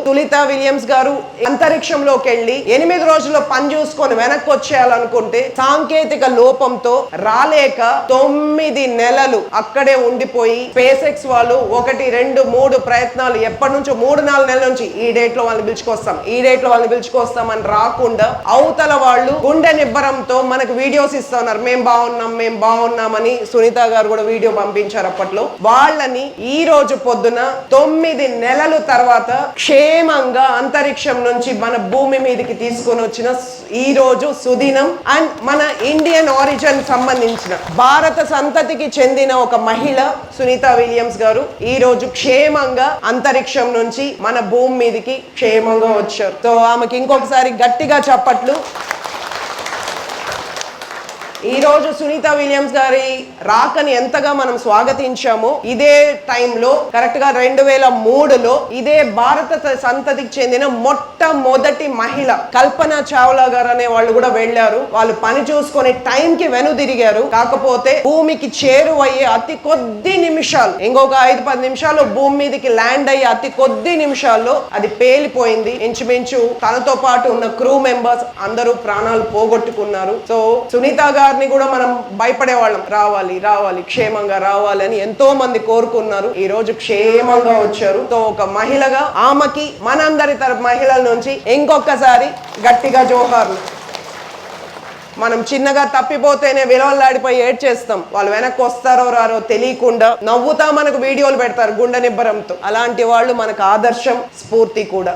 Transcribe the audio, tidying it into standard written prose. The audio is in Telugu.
సునీత విలియమ్స్ గారు అంతరిక్షంలోకి వెళ్లి 8 రోజుల్లో పని చూసుకొని వెనక్కి వచ్చేయాలనుకుంటే సాంకేతిక లోపంతో రాలేక 9 నెలలు అక్కడే ఉండిపోయి స్పేస్ ఎక్స్ వాళ్ళు 1 2 3 ప్రయత్నాలు ఎప్పటి నుంచో 3-4 నెలల నుంచి ఈ డేట్ లో వాళ్ళని పిలుచుకొస్తాం అని రాకుండా అవతల వాళ్ళు గుండె నిబ్బరంతో మనకు వీడియోస్ ఇస్తున్నారు. మేము బాగున్నామని సునీత గారు కూడా వీడియో పంపించారు. అప్పట్లో వాళ్ళని ఈ రోజు పొద్దున 9 నెలల తర్వాత క్షేమంగా అంతరిక్షం నుంచి మన భూమి మీదకి తీసుకొని వచ్చిన ఈ రోజు సుదినం. అండ్ మన ఇండియన్ ఆరిజిన్ సంబంధించిన భారత సంతతికి చెందిన ఒక మహిళ సునీత విలియమ్స్ గారు ఈ రోజు క్షేమంగా అంతరిక్షం నుంచి మన భూమి మీదకి క్షేమంగా వచ్చారు. సో ఆమెకి ఇంకొకసారి గట్టిగా చప్పట్లు. ఈ రోజు సునీత విలియమ్స్ గారి రాకని ఎంతగా మనం స్వాగతించామో ఇదే టైంలో కరెక్ట్ గా 2003లో ఇదే భారత సంతతికి చెందిన మొట్టమొదటి మహిళ కల్పన చావ్లా గారు అనే వాళ్ళు కూడా వెళ్ళారు. వాళ్ళు పని చూసుకొని టైంకి వెనుదిరిగారు. కాకపోతే భూమికి చేరువయ్యే అతి కొద్ది నిమిషాలు, ఇంకొక 5-10 నిమిషాలు భూమి మీదకి ల్యాండ్ అయ్యే అతి కొద్ది నిమిషాల్లో అది పేలిపోయింది. ఇంచుమించు తనతో పాటు ఉన్న క్రూ మెంబర్స్ అందరూ ప్రాణాలు పోగొట్టుకున్నారు. సో సునీత గారు కూడా మనం భయపడేవాళ్ళం, రావాలి క్షేమంగా రావాలి అని ఎంతో మంది కోరుకున్నారు. ఈ రోజు క్షేమంగా వచ్చారు. సో ఒక మహిళగా ఆమెకి మనందరి తరపు మహిళల నుంచి ఇంకొకసారి గట్టిగా జోహార్లు. మనం చిన్నగా తప్పిపోతేనే విలువలాడిపోయి ఏడ్చేస్తాం. వాళ్ళు వెనక్కి వస్తారో రారో తెలియకుండా నవ్వుతా మనకు వీడియోలు పెడతారు గుండె నిబ్బరంతో. అలాంటి వాళ్ళు మనకు ఆదర్శం, స్ఫూర్తి కూడా.